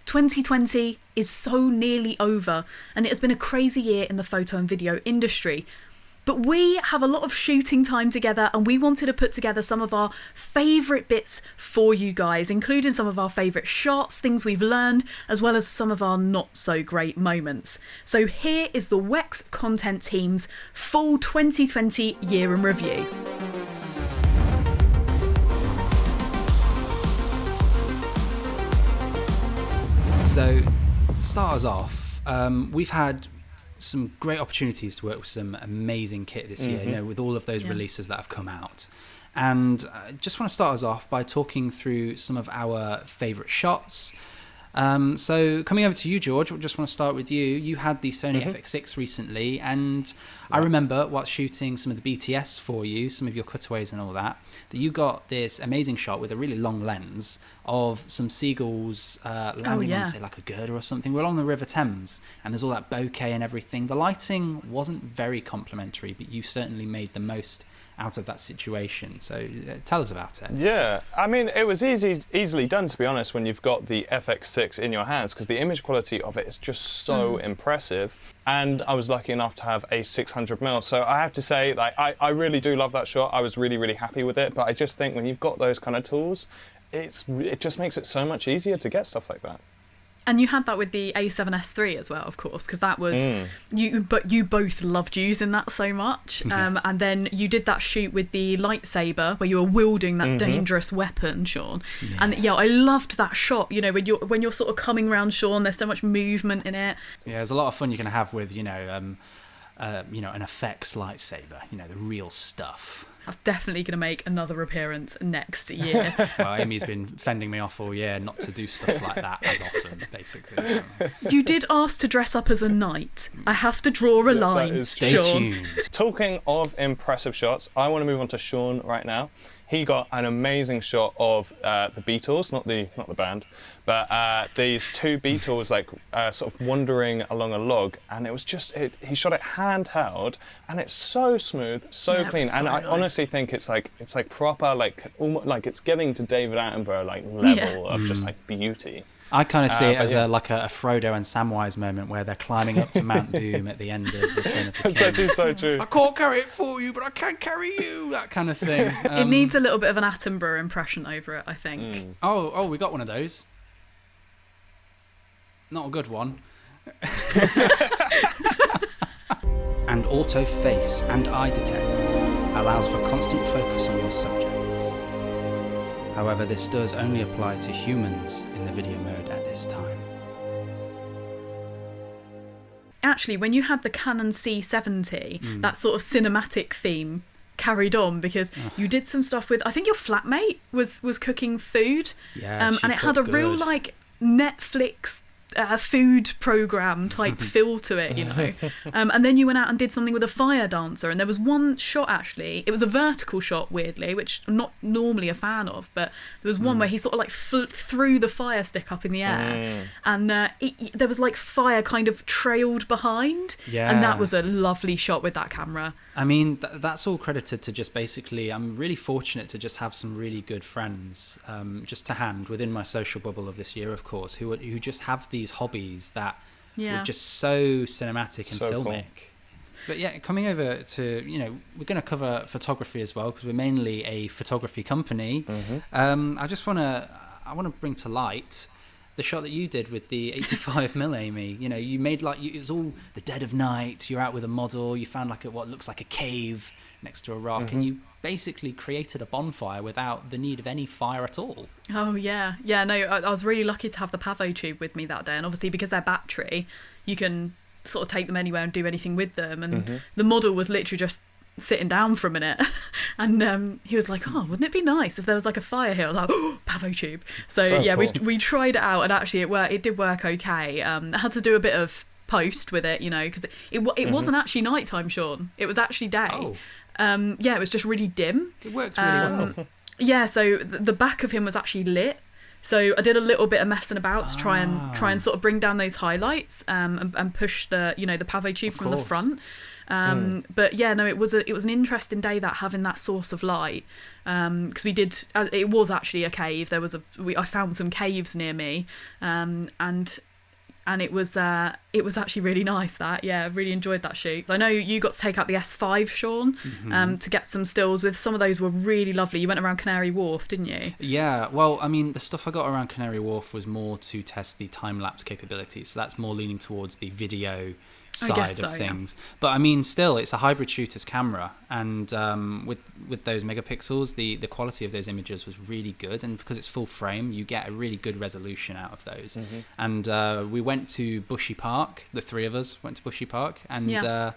2020 is so nearly over, and it has been a crazy year in the photo and video industry. But we have a lot of shooting time together, and we wanted to put together some of our favourite bits for you guys, including some of our favourite shots, things we've learned, as well as some of our not so great moments. So here is the WEX content team's full 2020 year in review. So, to start us off, we've had some great opportunities to work with some amazing kit this year, you know, with all of those releases that have come out. And I just want to start us off by talking through some of our favourite shots. So coming over to you, George, I just want to start with you. You had the Sony FX6 recently, and I remember while shooting some of the BTS for you, some of your cutaways and all that you got this amazing shot with a really long lens of some seagulls landing on, say, like a girder or something. We're along the River Thames, and there's all that bokeh and everything. The lighting wasn't very complimentary, but you certainly made the most out of that situation. So tell us about it. Yeah, I mean, it was easily done, to be honest, when you've got the FX6 in your hands, because the image quality of it is just so impressive. And I was lucky enough to have a 600mm. So I have to say, like, I really do love that shot. I was really, really happy with it. But I just think when you've got those kind of tools, it just makes it so much easier to get stuff like that. And you had that with the A7S III as well, of course, because that was you. But you both loved using that so much, and then you did that shoot with the lightsaber where you were wielding that dangerous weapon, Sean. Yeah. And I loved that shot. You know, when you're sort of coming round Sean, there's so much movement in it. Yeah, there's a lot of fun you can have with an effects lightsaber. You know, the real stuff. That's definitely going to make another appearance next year. Well, Amy's been fending me off all year not to do stuff like that as often, basically. You did ask to dress up as a knight. I have to draw a line, Stay Sean. tuned. Talking of impressive shots, I want to move on to Sean right now. He got an amazing shot of the Beatles, not the band, but these two Beatles sort of wandering along a log, and it was just he shot it handheld, and it's so smooth, so clean, and I honestly think it's like proper, almost like it's getting to David Attenborough level of just beauty. I kind of see it as a Frodo and Samwise moment where they're climbing up to Mount Doom at the end of Return of the King. It's actually so true. I can't carry it for you, but I can carry you. That kind of thing. It needs a little bit of an Attenborough impression over it, I think. Oh, we got one of those. Not a good one. And auto face and eye detect allows for constant focus on your subjects. However, this does only apply to humans in the video mode at this time. Actually, when you had the Canon C70, that sort of cinematic theme carried on, because you did some stuff with, I think your flatmate was cooking food, and it had a real Netflix food program type feel to it, you know. And then you went out and did something with a fire dancer, and there was one shot, actually, it was a vertical shot, weirdly, which I'm not normally a fan of, but there was one where he sort of threw the fire stick up in the air, and there was fire kind of trailed behind, and that was a lovely shot with that camera. I mean, that's all credited to just basically, I'm really fortunate to just have some really good friends just to hand within my social bubble of this year, of course, who just have these hobbies that were just so cinematic and filmic. Cool. But coming over to, we're going to cover photography as well, because we're mainly a photography company. I want to bring to light the shot that you did with the 85mm, Amy. You made it was all the dead of night, you're out with a model, you found what looks like a cave next to a rock, and you basically created a bonfire without the need of any fire at all. Oh, yeah. Yeah, no, I was really lucky to have the Pavo tube with me that day, and obviously because they're battery, you can sort of take them anywhere and do anything with them, and the model was literally just sitting down for a minute, and he was like, wouldn't it be nice if there was a fire here? I was like, Pavo tube. So yeah, cool. we tried it out, and actually it did work okay. I had to do a bit of post with it, because it wasn't actually nighttime, Sean. It was actually day. It was just really dim. It works really well. Yeah, so the back of him was actually lit. So I did a little bit of messing about to try and sort of bring down those highlights, and push the Pavo tube from the front. But yeah, no, it was an interesting day, that having that source of light, because it was actually a cave. I found some caves near me, and it was actually really nice. I really enjoyed that shoot. I know you got to take out the S5, Sean, to get some stills with. Some of those were really lovely. You went around Canary Wharf, didn't you? Yeah, well, I mean, the stuff I got around Canary Wharf was more to test the time-lapse capabilities, so that's more leaning towards the video side of things. Yeah. But I mean, still, it's a hybrid shooter's camera, and with those megapixels, the quality of those images was really good, and because it's full frame, you get a really good resolution out of those. And we went to Bushy Park, the three of us went to Bushy Park, and I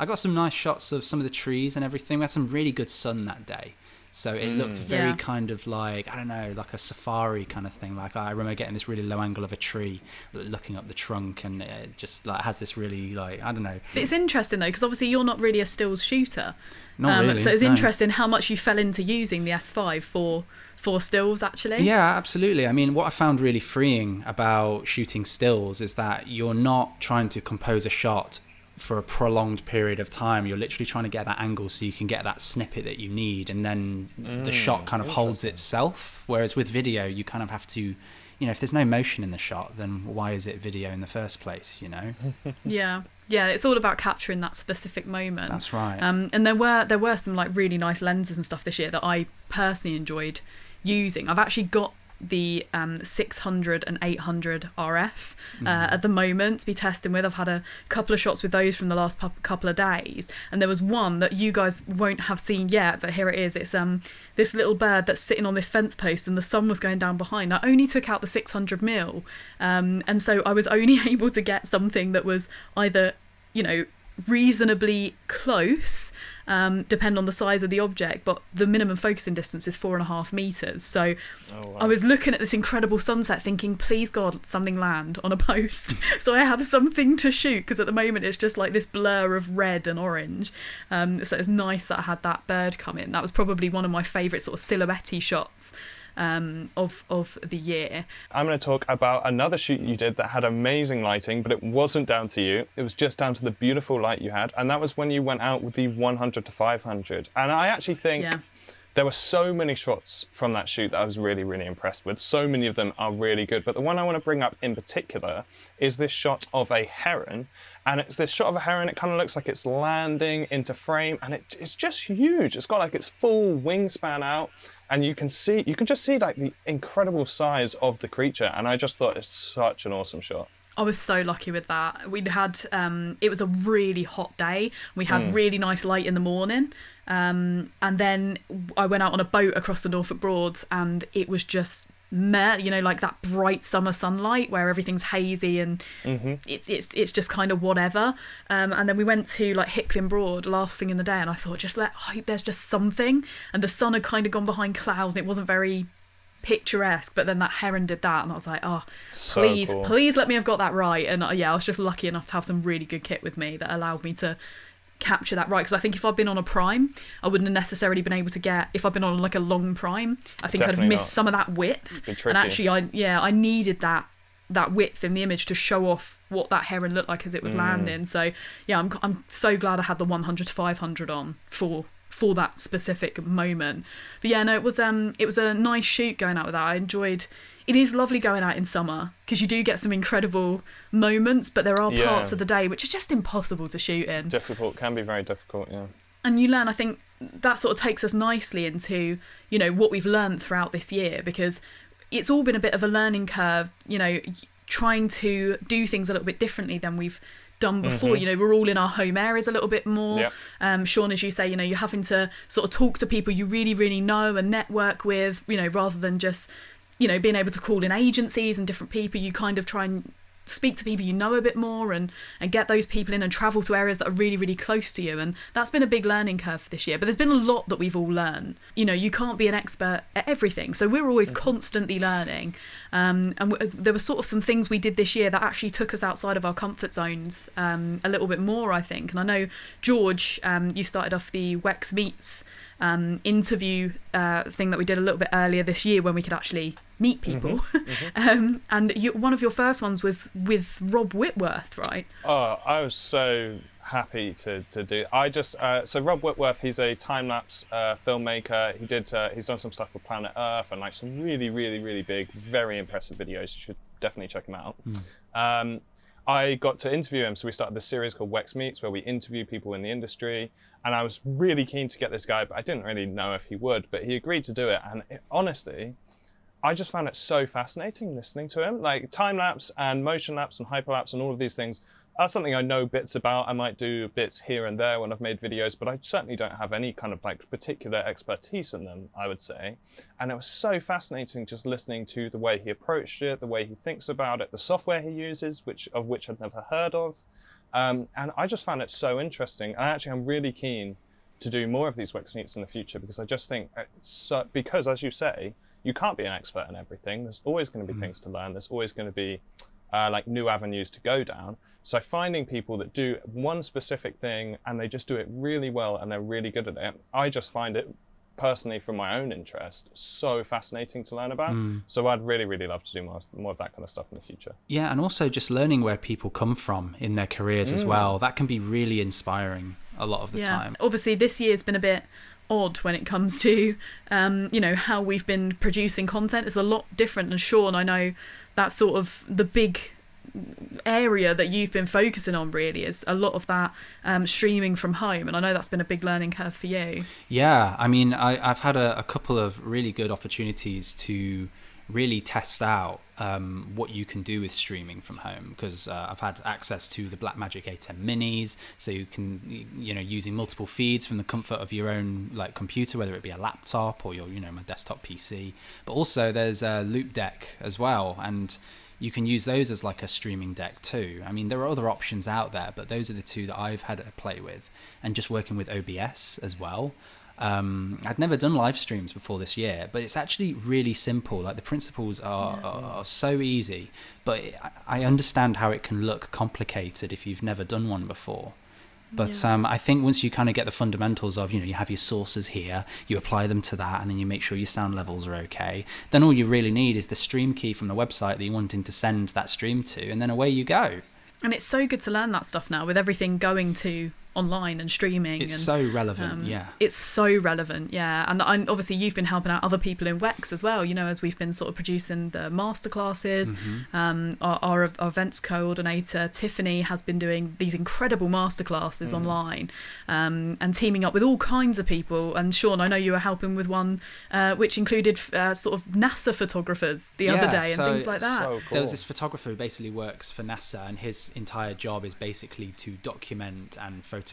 got some nice shots of some of the trees and everything. We had some really good sun that day. So it looked very kind of like, I don't know, like a safari kind of thing. Like I remember getting this really low angle of a tree, looking up the trunk, and it just like has this really like, I don't know. But it's interesting though, because obviously you're not really a stills shooter. Not really. So it's interesting how much you fell into using the S5 for stills actually. Yeah, absolutely. I mean, what I found really freeing about shooting stills is that you're not trying to compose a shot for a prolonged period of time. You're literally trying to get that angle so you can get that snippet that you need, and then the shot kind of holds itself. Whereas with video, you kind of have to, if there's no motion in the shot, then why is it video in the first place, Yeah, it's all about capturing that specific moment. That's right. And there were some like really nice lenses and stuff this year that I personally enjoyed using. I've actually got the 600 and 800 RF at the moment to be testing with. I've had a couple of shots with those from the last couple of days, and there was one that you guys won't have seen yet, but here it is. It's this little bird that's sitting on this fence post and the sun was going down behind. I only took out the 600mm, and so I was only able to get something that was either reasonably close, depend on the size of the object, but the minimum focusing distance is 4.5 meters. So I was looking at this incredible sunset thinking, please God, something land on a post so I have something to shoot, because at the moment it's just like this blur of red and orange. So it's nice that I had that bird come in. That was probably one of my favourite sort of silhouette-y shots of the year. I'm going to talk about another shoot you did that had amazing lighting, but it wasn't down to you. It was just down to the beautiful light you had, and that was when you went out with the 100 to 500. And I actually think there were so many shots from that shoot that I was really, really impressed with. So many of them are really good, but the one I want to bring up in particular is this shot of a heron. And it's this shot of a heron, it kind of looks like it's landing into frame, and it's just huge. It's got like its full wingspan out, and you can just see like the incredible size of the creature. And I just thought it's such an awesome shot. I was so lucky with that. We'd had, it was a really hot day. We had really nice light in the morning. And then I went out on a boat across the Norfolk Broads, and it was just like that bright summer sunlight where everything's hazy and it's just kind of whatever. And then we went to like Hickling Broad last thing in the day, and I thought I hope there's just something. And the sun had kind of gone behind clouds and it wasn't very picturesque, but then that heron did that, and I was like, please let me have got that right. And I was just lucky enough to have some really good kit with me that allowed me to capture that right, because I think if I'd been on a prime, I wouldn't have necessarily been able to get, if I'd been on like a long prime, I think I'd have missed some of that width. And actually I needed that width in the image to show off what that heron looked like as it was landing. So I'm so glad I had the 100 to 500 on for that specific moment. But it was a nice shoot going out with that. I enjoyed. It is lovely going out in summer because you do get some incredible moments, but there are parts of the day which are just impossible to shoot in. Can be very difficult, yeah. And you learn, I think that sort of takes us nicely into, what we've learned throughout this year, because it's all been a bit of a learning curve, trying to do things a little bit differently than we've done before. We're all in our home areas a little bit more. Sean, as you say, you're having to sort of talk to people you really, really know and network with, rather than just being able to call in agencies and different people. You kind of try and speak to people you know a bit more and get those people in and travel to areas that are really, really close to you. And that's been a big learning curve for this year. But there's been a lot that we've all learned. You can't be an expert at everything. So we're always constantly learning. And there were sort of some things we did this year that actually took us outside of our comfort zones a little bit more, I think. And I know, George, you started off the Wex Meets interview thing that we did a little bit earlier this year when we could actually meet people. And one of your first ones was with Rob Whitworth, right? Oh, I was so happy to do. I just so Rob Whitworth, he's a time-lapse filmmaker. He's done some stuff with Planet Earth and like some really, really, really big, very impressive videos. You should definitely check him out. I got to interview him, so we started this series called Wex Meets, where we interview people in the industry. And I was really keen to get this guy, but I didn't really know if he would. But he agreed to do it, and honestly, I just found it so fascinating listening to him. Like time-lapse and motion-lapse and hyperlapse and all of these things are something I know bits about. I might do bits here and there when I've made videos, but I certainly don't have any kind of like particular expertise in them, I would say. And it was so fascinating just listening to the way he approached it, the way he thinks about it, the software he uses, of which I'd never heard of. And I just found it so interesting. And actually, I'm really keen to do more of these Wex Meets in the future, because I just think, because as you say, you can't be an expert in everything. There's always going to be things to learn. There's always going to be like new avenues to go down. So finding people that do one specific thing and they just do it really well and they're really good at it, I just find it personally, from my own interest, so fascinating to learn about. So I'd really, really love to do more of that kind of stuff in the future. Yeah, and also just learning where people come from in their careers as well. That can be really inspiring a lot of the time. Obviously, this year's been a bit odd when it comes to how we've been producing content. It's a lot different, and Sean, I know that's sort of the big area that you've been focusing on, really, is a lot of that streaming from home, and I know that's been a big learning curve for you. Yeah, I mean, I've had a couple of really good opportunities to really test out what you can do with streaming from home, because I've had access to the Blackmagic A10 minis, so you can, using multiple feeds from the comfort of your own like computer, whether it be a laptop or your my desktop PC. But also there's a Loop Deck as well, and you can use those as like a streaming deck too. I mean, there are other options out there, but those are the two that I've had to play with, and just working with OBS as well. I'd never done live streams before this year, but it's actually really simple. Like the principles are so easy, but I understand how it can look complicated if you've never done one before. But I think once you kind of get the fundamentals of, you have your sources here, you apply them to that, and then you make sure your sound levels are okay, then all you really need is the stream key from the website that you're wanting to send that stream to, and then away you go. And it's so good to learn that stuff now with everything going to online and streaming. It's so relevant, It's so relevant, And obviously you've been helping out other people in Wex as well, as we've been sort of producing the masterclasses. Our events coordinator, Tiffany, has been doing these incredible masterclasses online, and teaming up with all kinds of people. And Sean, I know you were helping with one which included sort of NASA photographers the other day and things like that. So cool. There was this photographer who basically works for NASA, and his entire job is basically to document and photograph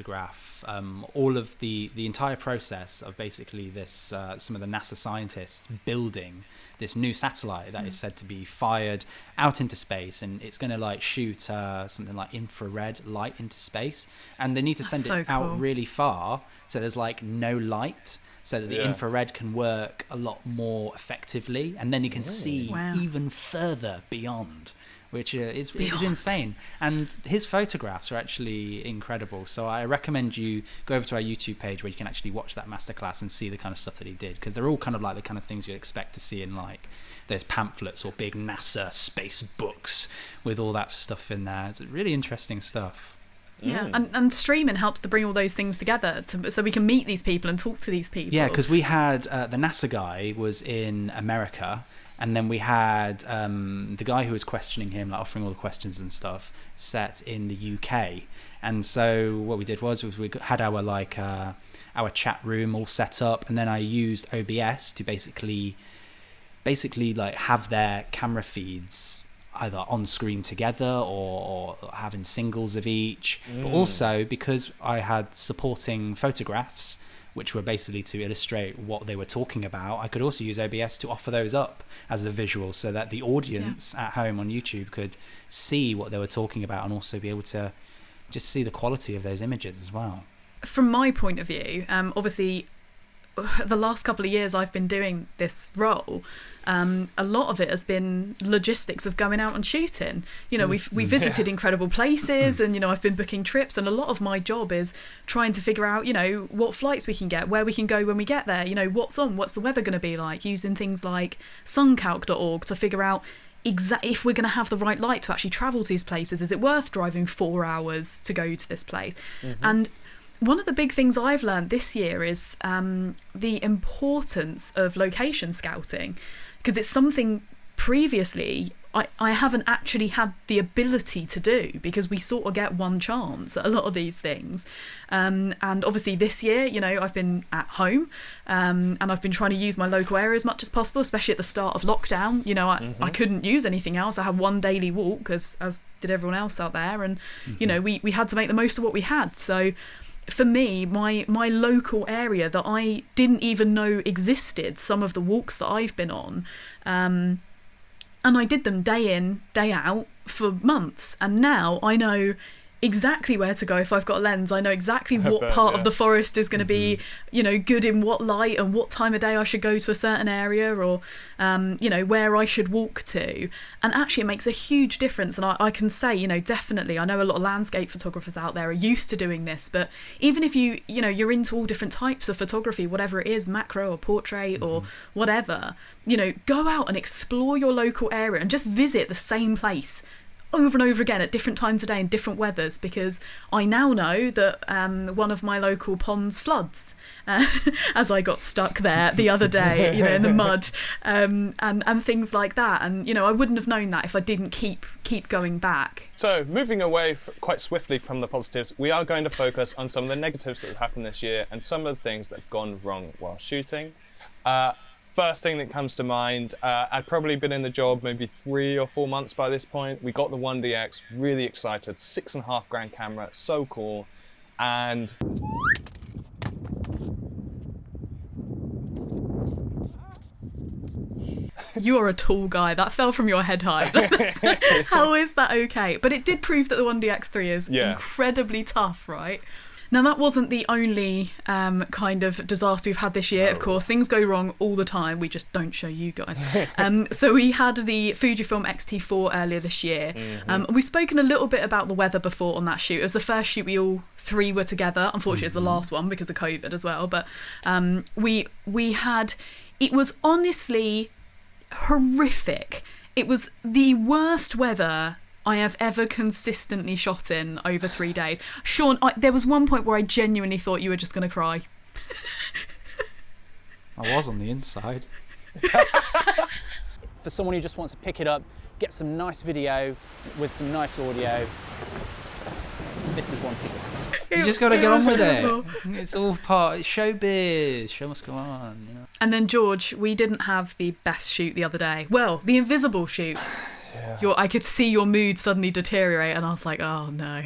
all of the entire process of basically this some of the NASA scientists building this new satellite that is said to be fired out into space, and it's going to like shoot something like infrared light into space, and they need to send it out really far, so there's like no light, so that the infrared can work a lot more effectively, and then you can see even further beyond, which is insane. And his photographs are actually incredible. So I recommend you go over to our YouTube page where you can actually watch that masterclass and see the kind of stuff that he did, because they're all kind of like the kind of things you'd expect to see in like those pamphlets or big NASA space books with all that stuff in there. It's really interesting stuff. Yeah, and streaming helps to bring all those things together so we can meet these people and talk to these people. Yeah, because we had the NASA guy was in America, and then we had the guy who was questioning him, like offering all the questions and stuff, set in the UK. And so what we did was we had our like our chat room all set up, and then I used OBS to basically like have their camera feeds either on screen together or having singles of each. But also because I had supporting photographs, which were basically to illustrate what they were talking about, I could also use OBS to offer those up as a visual, so that the audience at home on YouTube could see what they were talking about, and also be able to just see the quality of those images as well. From my point of view, obviously the last couple of years I've been doing this role, a lot of it has been logistics of going out and shooting. We visited incredible places, and I've been booking trips, and a lot of my job is trying to figure out what flights we can get, where we can go when we get there, what's the weather going to be like, using things like suncalc.org to figure out if we're going to have the right light to actually travel to these places, is it worth driving 4 hours to go to this place? And one of the big things I've learned this year is the importance of location scouting, because it's something previously I haven't actually had the ability to do, because we sort of get one chance at a lot of these things. And obviously this year, you know, I've been at home and I've been trying to use my local area as much as possible, especially at the start of lockdown. You know, I couldn't use anything else. I had one daily walk, as did everyone else out there. And, you know, we had to make the most of what we had. So for me, my local area that I didn't even know existed, some of the walks that I've been on, and I did them day in, day out for months. And now I know exactly where to go if I've got a lens. I know exactly what part of the forest is going to be, you know, good in what light, and what time of day I should go to a certain area, or, you know, where I should walk to. And actually it makes a huge difference. And I can say, you know, definitely, I know a lot of landscape photographers out there are used to doing this, but even if you know, you're into all different types of photography, whatever it is, macro or portrait or whatever, you know, go out and explore your local area and just visit the same place over and over again at different times of day and different weathers, because I now know that one of my local ponds floods, as I got stuck there the other day, you know, in the mud, and things like that. And, you know, I wouldn't have known that if I didn't keep going back. So moving away quite swiftly from the positives, we are going to focus on some of the negatives that have happened this year and some of the things that have gone wrong while shooting. First thing that comes to mind, I'd probably been in the job maybe 3 or 4 months by this point. We got the 1DX, really excited, $6,500 camera, so cool. And You are a tall guy. That fell from your head height. How is that okay? But it did prove that the 1DX3 is incredibly tough, right? Now, that wasn't the only kind of disaster we've had this year. Of course, things go wrong all the time. We just don't show you guys. So we had the Fujifilm X-T4 earlier this year. We've spoken a little bit about the weather before on that shoot. It was the first shoot we all three were together. Unfortunately, it's the last one because of COVID as well. But we had... It was honestly horrific. It was the worst weather I have ever consistently shot in over 3 days. Sean, there was one point where I genuinely thought you were just going to cry. I was on the inside. For someone who just wants to pick it up, get some nice video with some nice audio, this is one to do. You just got to get on with it. It's all part of showbiz. Show must go on. You know? And then, George, we didn't have the best shoot the other day. Well, the invisible shoot. Yeah. I could see your mood suddenly deteriorate, and I was like, oh no,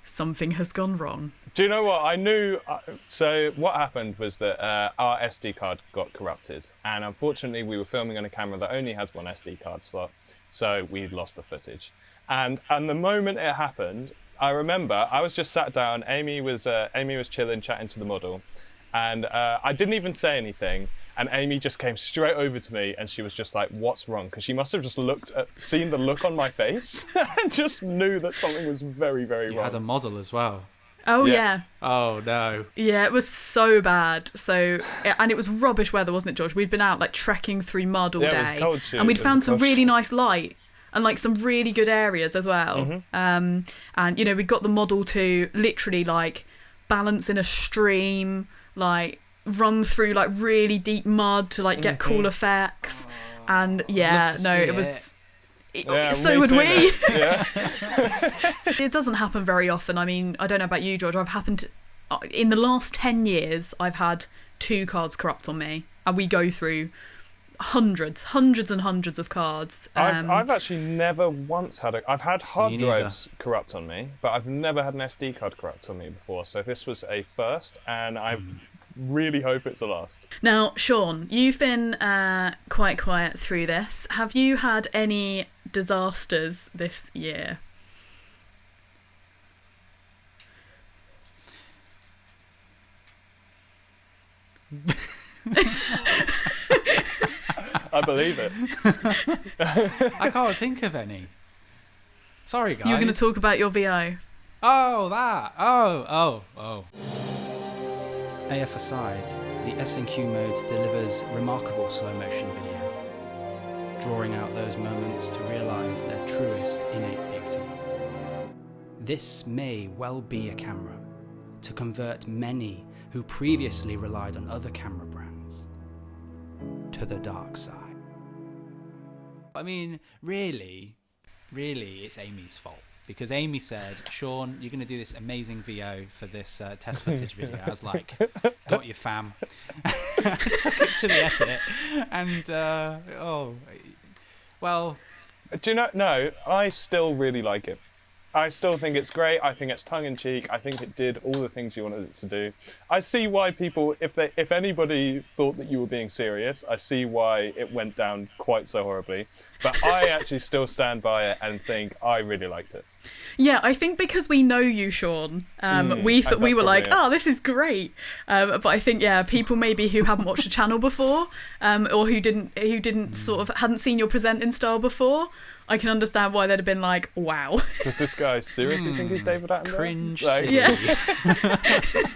something has gone wrong. Do you know what? I knew... so what happened was that our SD card got corrupted, and unfortunately we were filming on a camera that only has one SD card slot, so we lost the footage. And the moment it happened, I remember I was just sat down, Amy was chilling, chatting to the model, and I didn't even say anything. And Amy just came straight over to me and she was just like, what's wrong? Because she must have just seen the look on my face and just knew that something was very, very wrong. You had a model as well. Oh, yeah. Oh, no. Yeah, it was so bad. And it was rubbish weather, wasn't it, George? We'd been out like trekking through mud all day. It was cold shoot. And we'd found some really nice light and like some really good areas as well. And, you know, we got the model to literally like balance in a stream, like run through like really deep mud to like get cool effects. And yeah, no, it was... so would we. Yeah. It doesn't happen very often. I mean, I don't know about you, George. In the last 10 years, I've had 2 cards corrupt on me. And we go through hundreds and hundreds of cards. I've actually never once I've had hard drives corrupt on me, but I've never had an SD card corrupt on me before. So this was a first, and I really hope it's a last. Now, Sean, you've been quite quiet through this. Have you had any disasters this year? I believe it. I can't think of any. Sorry, guys. You're going to talk about your VO. Oh, that. Oh. AF aside, the S&Q mode delivers remarkable slow motion video. drawing out those moments to realise their truest innate beauty. This may well be a camera to convert many who previously relied on other camera brands to the dark side. I mean, really, it's Amy's fault. Because Amy said, Sean, you're going to do this amazing VO for this test footage video. I was like, got you, fam. I took it to the edit. And, well. Do you know, no, I still really like it. I still think it's great. I think it's tongue-in-cheek. I think it did all the things you wanted it to do. I see why people, if anybody thought that you were being serious, I see why it went down quite so horribly. But I actually still stand by it and think I really liked it. Yeah, I think because we know you, Sean, we were like, oh, this is great. But I think, yeah, people maybe who haven't watched the channel before, or who didn't sort of hadn't seen your presenting style before, I can understand why they'd have been like, wow. Does this guy seriously think he's David Attenborough? Cringe. Like, yeah.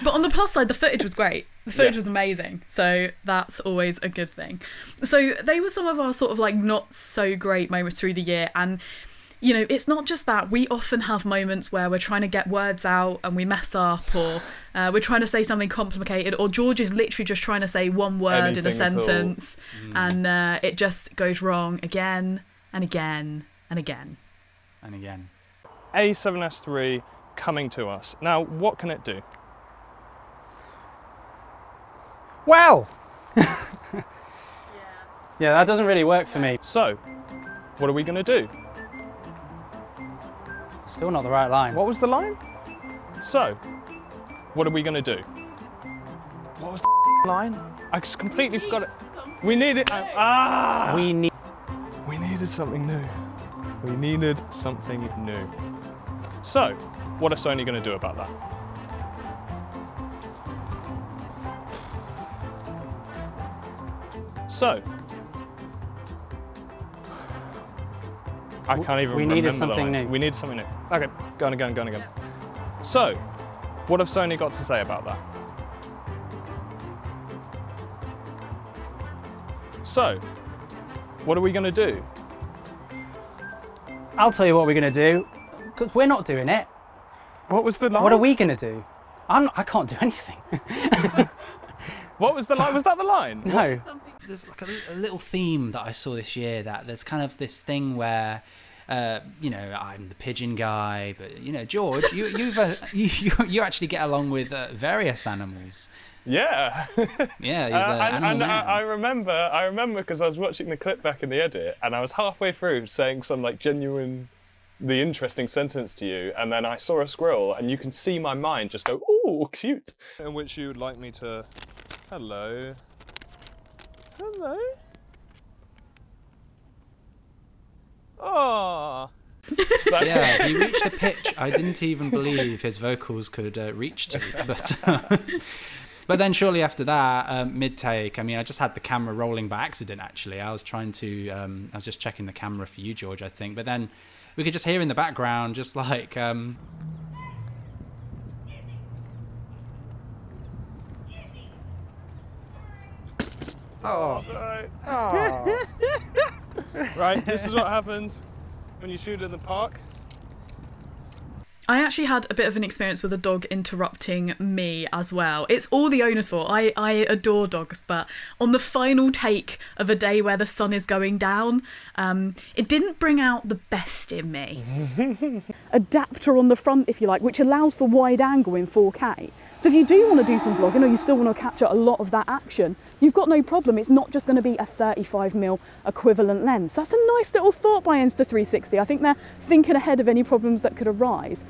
But on the plus side, the footage was great. The footage was amazing. So that's always a good thing. So they were some of our sort of like not so great moments through the year. And, you know, it's not just that. We often have moments where we're trying to get words out and we mess up, or we're trying to say something complicated, or George is literally just trying to say one word in a sentence and it just goes wrong again and again and again. And again. A7S III coming to us. Now, what can it do? Well! Yeah, that doesn't really work for me. So, what are we going to do? Still not the right line. What was the line? So, what are we going to do? What was the line? I just completely forgot it. We needed... We needed something new. We needed something new. So, what are Sony going to do about that? So, I can't even remember. We needed something new. We needed something new. Okay, go on again. So, what have Sony got to say about that? So, what are we going to do? I'll tell you what we're going to do, because we're not doing it. What was the line? What are we going to do? I can't do anything. What was the line? Was that the line? No. There's like a little theme that I saw this year, that there's kind of this thing where, you know, I'm the pigeon guy, but, you know, George, you actually get along with various animals. Yeah. Yeah, he's the animal man. I remember because I was watching the clip back in the edit, and I was halfway through saying some like genuinely interesting sentence to you, and then I saw a squirrel, and you can see my mind just go, ooh, cute. In which you would like me to, hello. Oh. Yeah, he reached a pitch I didn't even believe his vocals could reach to, but then shortly after that, mid-take, I mean, I just had the camera rolling by accident, actually. I was just checking the camera for you, George, I think. But then we could just hear in the background, just like... Oh. Right. Oh. Right, this is what happens when you shoot in the park. I actually had a bit of an experience with a dog interrupting me as well. It's all the owner's fault. I adore dogs, but on the final take of a day where the sun is going down, it didn't bring out the best in me. Adapter on the front, if you like, which allows for wide angle in 4K. So if you do want to do some vlogging, or you still want to capture a lot of that action, you've got no problem. It's not just going to be a 35mm equivalent lens. That's a nice little thought by Insta360. I think they're thinking ahead of any problems that could arise.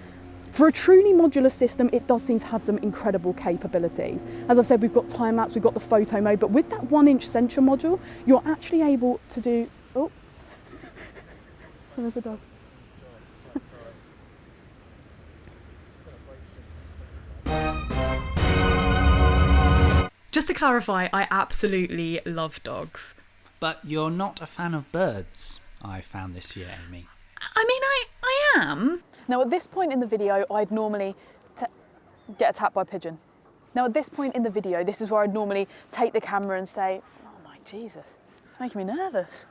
For a truly modular system, it does seem to have some incredible capabilities. As I've said, we've got time-lapse, we've got the photo mode, but with that 1-inch sensor module, you're actually able to do... Oh, there's a dog. Just to clarify, I absolutely love dogs. But you're not a fan of birds, I found this year, Amy. I mean, I am. Now at this point in the video, I'd normally get attacked by a pigeon. Now at this point in the video, this is where I'd normally take the camera and say, oh my Jesus, it's making me nervous.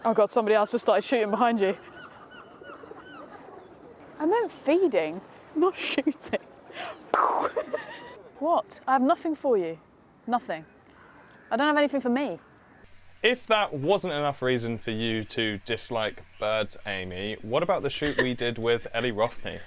Oh God, somebody else just started shooting behind you. I meant feeding, not shooting. What? I have nothing for you. Nothing. I don't have anything for me. If that wasn't enough reason for you to dislike birds, Amy, what about the shoot we did with Ellie Rothney?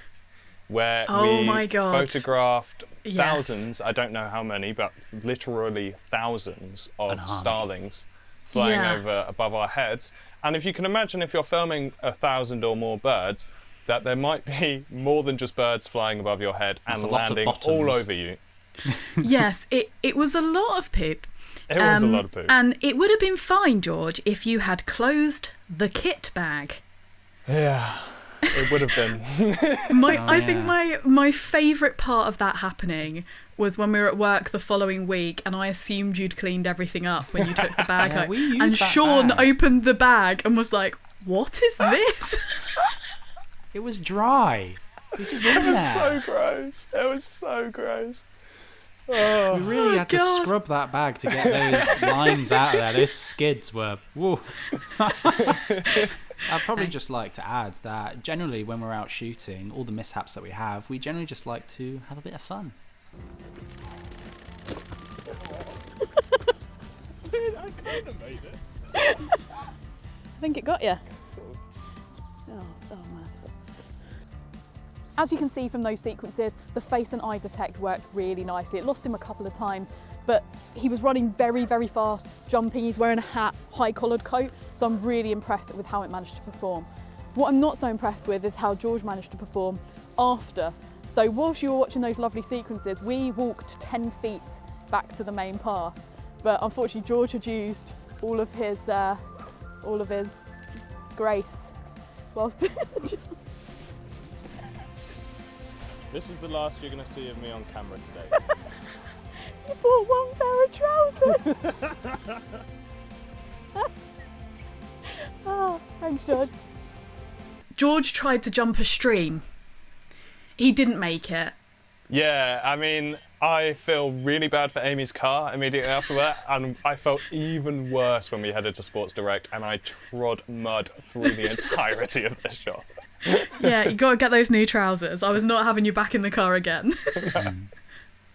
Where we photographed thousands, I don't know how many, but literally thousands of starlings flying over above our heads. And if you can imagine, if you're filming 1,000 or more birds, that there might be more than just birds flying above your head and landing all over you. Yes, it was a lot of poop. It was a lot of poop. And it would have been fine, George, if you had closed the kit bag. Yeah, it would have been. I think my favourite part of that happening was when we were at work the following week and I assumed you'd cleaned everything up when you took the bag out. And Sean opened the bag and was like, "What is this?" It was dry. It was so gross. It was so gross. Oh, we really had to scrub that bag to get those lines out of there. Those skids were... Whoa. I'd probably just like to add that generally when we're out shooting, all the mishaps that we have, we generally just like to have a bit of fun. I kind of made it. I think it got you. Oh man. As you can see from those sequences, the face and eye detect worked really nicely. It lost him a couple of times, but he was running very, very fast, jumping. He's wearing a hat, high-collared coat, so I'm really impressed with how it managed to perform. What I'm not so impressed with is how George managed to perform after. So whilst you were watching those lovely sequences, we walked 10 feet back to the main path, but unfortunately George had used all of his grace whilst This is the last you're going to see of me on camera today. You bought one pair of trousers. Oh, thanks, George. George tried to jump a stream. He didn't make it. Yeah, I mean, I feel really bad for Amy's car immediately after that, and I felt even worse when we headed to Sports Direct and I trod mud through the entirety of this shot. Yeah, you got to get those new trousers. I was not having you back in the car again.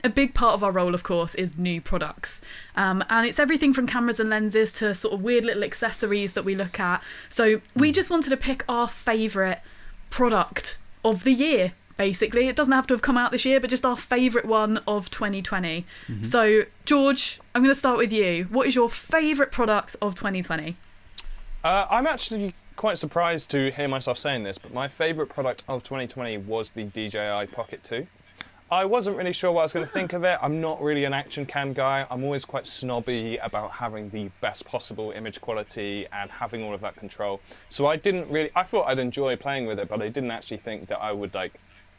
A big part of our role, of course, is new products. And it's everything from cameras and lenses to sort of weird little accessories that we look at. So we just wanted to pick our favourite product of the year, basically. It doesn't have to have come out this year, but just our favourite one of 2020. Mm-hmm. So, George, I'm going to start with you. What is your favourite product of 2020? I'm actually quite surprised to hear myself saying this, but my favourite product of 2020 was the DJI Pocket 2. I wasn't really sure what I was going to think of it. I'm not really an action cam guy. I'm always quite snobby about having the best possible image quality and having all of that control. So I thought I'd enjoy playing with it, but I didn't actually think that I would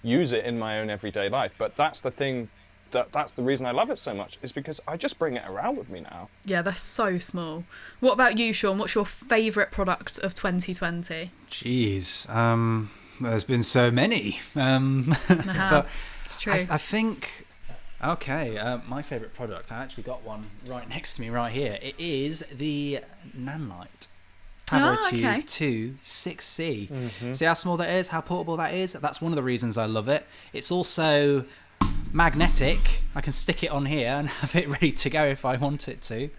use it in my own everyday life. But that's the thing, that's the reason I love it so much, is because I just bring it around with me now. Yeah, they're so small. What about you, Sean? What's your favourite product of 2020? Jeez, there's been so many. But it's true. I think, my favourite product, I actually got one right next to me right here. It is the Nanlite Pavo 2 6C. Mm-hmm. See how small that is, how portable that is? That's one of the reasons I love it. It's also magnetic. I can stick it on here and have it ready to go if I want it to.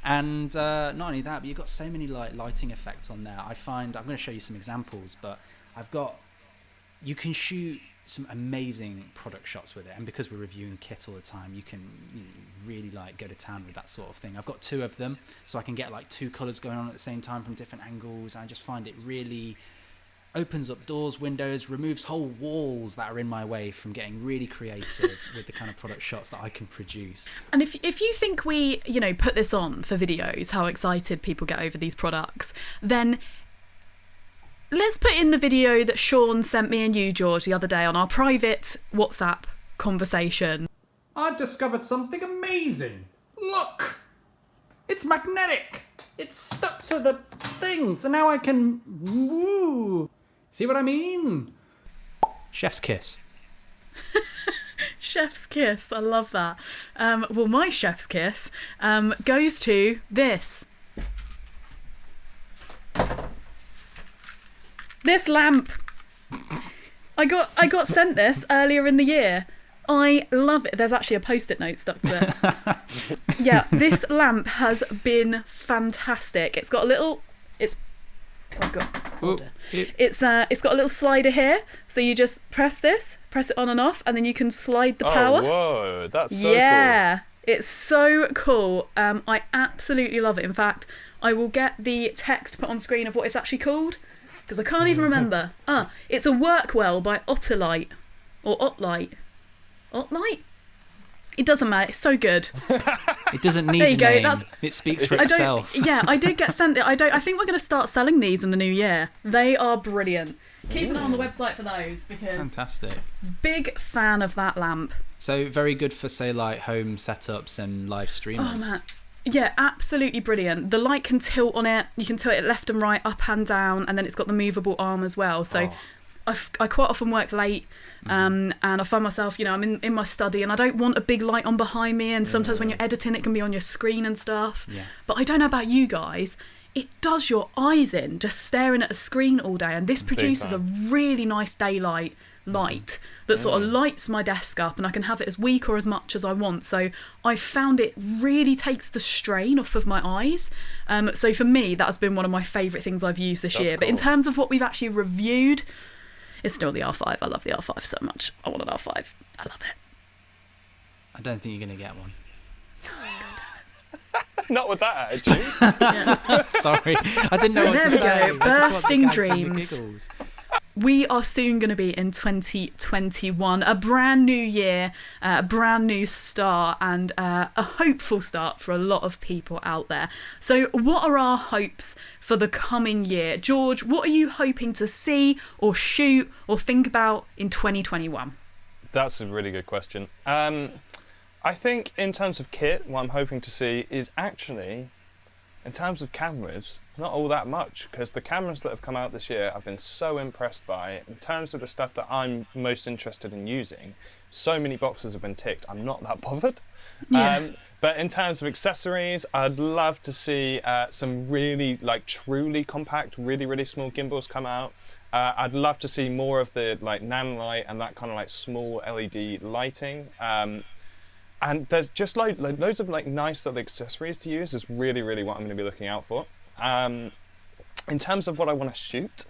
And not only that, but you've got so many lighting effects on there. I find, I'm going to show you some examples, but you can shoot some amazing product shots with it, and because we're reviewing kit all the time, you can really go to town with that sort of thing. I've got two of them, so I can get two colours going on at the same time from different angles. I just find it really opens up doors, windows, removes whole walls that are in my way from getting really creative with the kind of product shots that I can produce. And if you think we put this on for videos, how excited people get over these products, then let's put in the video that Sean sent me and you, George, the other day on our private WhatsApp conversation. I've discovered something amazing. Look! It's magnetic! It's stuck to the thing, so now I can... Woo! See what I mean? Chef's kiss. Chef's kiss, I love that. Well, my chef's kiss goes to this. This lamp. I got sent this earlier in the year. I love it. There's actually a post-it note stuck to it. Yeah, this lamp has been fantastic. It's got a little. It's got a little slider here, so you just press it on and off, and then you can slide the power. Oh, whoa, that's so yeah, cool. It's so cool. I absolutely love it. In fact, I will get the text put on screen of what it's actually called, because I can't even remember. It's a Workwell by Otterlight, or Otlite. Otlite? It doesn't matter. It's so good. It doesn't need a name. It speaks for itself. I did get sent it. I think we're going to start selling these in the new year. They are brilliant. Keep an eye on the website for those, because fantastic. Big fan of that lamp. So very good for, say, like home setups and live streamers. Oh man. Yeah, absolutely brilliant. The light can tilt on it. You can tilt it left and right, up and down, and then it's got the movable arm as well. So I quite often work late, and I find myself, I'm in my study, and I don't want a big light on behind me, and sometimes when you're editing it can be on your screen and stuff. Yeah. But I don't know about you guys, it does your eyes in just staring at a screen all day, and this produces a really nice daylight light that sort of lights my desk up, and I can have it as weak or as much as I want. So I found it really takes the strain off of my eyes. So for me, that has been one of my favourite things I've used this year. Cool. But in terms of what we've actually reviewed, it's still the R5. I love the R5 so much. I want an R5. I love it. I don't think you're going to get one. Not with that attitude. Sorry, I didn't know what to say. There we go. Bursting I just wanted to gag dreams. some giggles. We are soon going to be in 2021, a brand new year, a brand new start, and a hopeful start for a lot of people out there. So what are our hopes for the coming year? George, what are you hoping to see or shoot or think about in 2021? That's a really good question. I think in terms of kit, what I'm hoping to see is actually, in terms of cameras, not all that much, because the cameras that have come out this year I've been so impressed by. In terms of the stuff that I'm most interested in using, so many boxes have been ticked, I'm not that bothered. Yeah. But in terms of accessories, I'd love to see some really, truly compact, really, really small gimbals come out. I'd love to see more of the nanolight and that kind of small LED lighting. And there's just loads of nice little accessories to use is really, really what I'm going to be looking out for. In terms of what I want to shoot,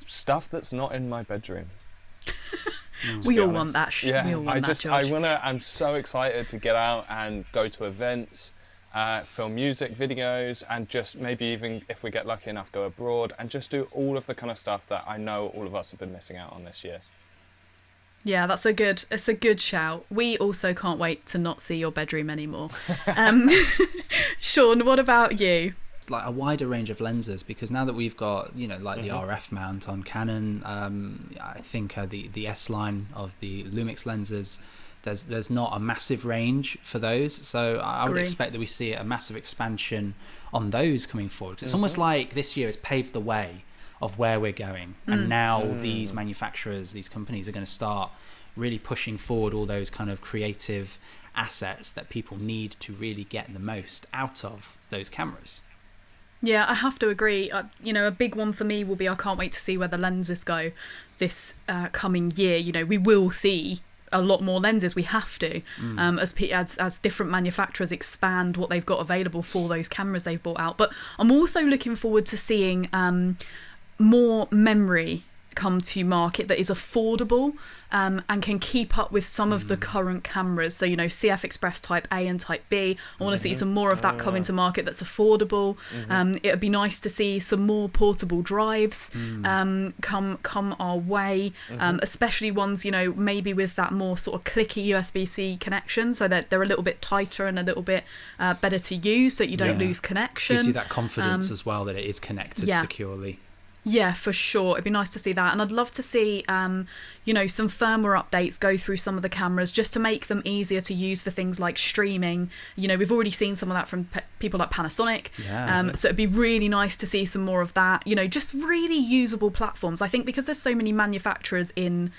stuff that's not in my bedroom. We all want that. Yeah, we all want that, George. I'm so excited to get out and go to events, film music videos, and just maybe even if we get lucky enough, go abroad and just do all of the kind of stuff that I know all of us have been missing out on this year. Yeah, it's a good shout. We also can't wait to not see your bedroom anymore. Sean, what about you? It's like a wider range of lenses, because now that we've got, the RF mount on Canon, I think the S line of the Lumix lenses, there's not a massive range for those. So I would expect that we see a massive expansion on those coming forward. It's almost like this year has paved the way of where we're going, and now these manufacturers, these companies are going to start really pushing forward all those kind of creative assets that people need to really get the most out of those cameras. Yeah, I have to agree. A big one for me will be I can't wait to see where the lenses go this coming year. We will see a lot more lenses. We have to, as different manufacturers expand what they've got available for those cameras they've brought out. But I'm also looking forward to seeing more memory come to market that is affordable and can keep up with some of the current cameras. So, CF Express Type A and Type B. I want to see some more of that come into market that's affordable. It would be nice to see some more portable drives come our way, especially ones, maybe with that more sort of clicky USB-C connection, so that they're a little bit tighter and a little bit better to use, so you don't lose connection. Gives you that confidence as well that it is connected securely. Yeah, for sure. It'd be nice to see that. And I'd love to see, some firmware updates go through some of the cameras just to make them easier to use for things like streaming. We've already seen some of that from people like Panasonic. Yeah. So it'd be really nice to see some more of that. Just really usable platforms. I think because there's so many manufacturers in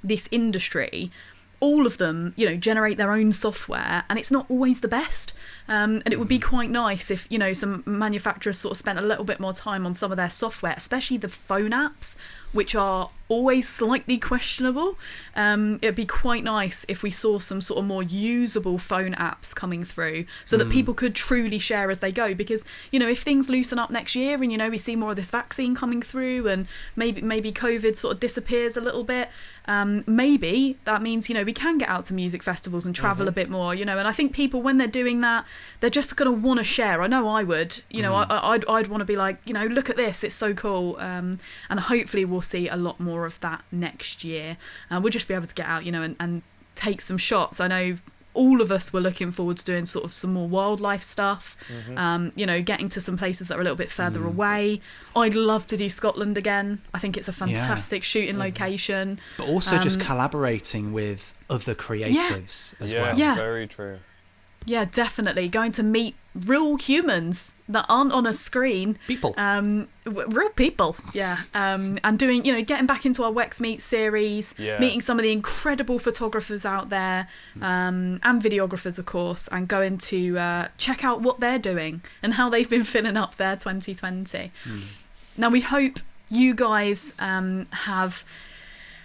this industry, all of them, you know, generate their own software, and it's not always the best. And it would be quite nice if, you know, some manufacturers sort of spent a little bit more time on some of their software, especially the phone apps, which are always slightly questionable. It'd be quite nice if we saw some sort of more usable phone apps coming through, so that people could truly share as they go. Because, you know, if things loosen up next year and, you know, we see more of this vaccine coming through, and maybe COVID sort of disappears a little bit, maybe that means, you know, we can get out to music festivals and travel a bit more, you know. And I think people, when they're doing that, they're just going to want to share. I know I would, you know, I'd want to be like, you know, look at this, it's so cool. And hopefully we'll see a lot more of that next year. We'll just be able to get out, you know, and take some shots. I know all of us were looking forward to doing sort of some more wildlife stuff, you know, getting to some places that are a little bit further away. I'd love to do Scotland again. I think it's a fantastic shooting location. But also just collaborating with other creatives as well. Yeah, very true. Yeah, definitely. Going to meet real humans that aren't on a screen. People. Real people, yeah. And doing, you know, getting back into our Wex Meet series, meeting some of the incredible photographers out there, and videographers, of course, and going to check out what they're doing and how they've been filling up their 2020. Now, we hope you guys have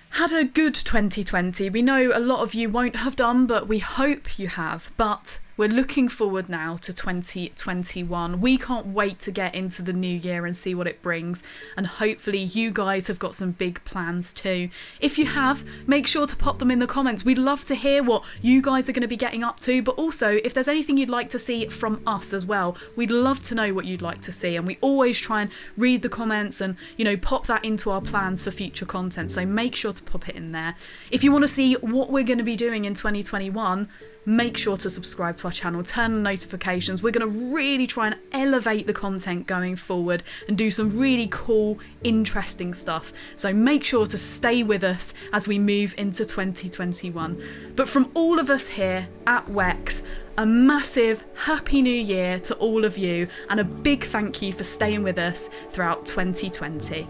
had a good 2020. We know a lot of you won't have done, but we hope you have. But we're looking forward now to 2021. We can't wait to get into the new year and see what it brings. And hopefully you guys have got some big plans too. If you have, make sure to pop them in the comments. We'd love to hear what you guys are going to be getting up to. But also, if there's anything you'd like to see from us as well, we'd love to know what you'd like to see. And we always try and read the comments and, you know, pop that into our plans for future content. So make sure to pop it in there. If you want to see what we're going to be doing in 2021, make sure to subscribe to our channel, turn on notifications. We're going to really try and elevate the content going forward and do some really cool, interesting stuff. So make sure to stay with us as we move into 2021. But from all of us here at Wex, a massive Happy New Year to all of you, and a big thank you for staying with us throughout 2020.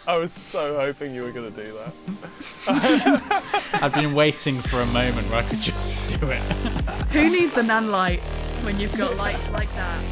I was so hoping you were going to do that. I've been waiting for a moment where I could just do it. Who needs a nan light when you've got lights like that?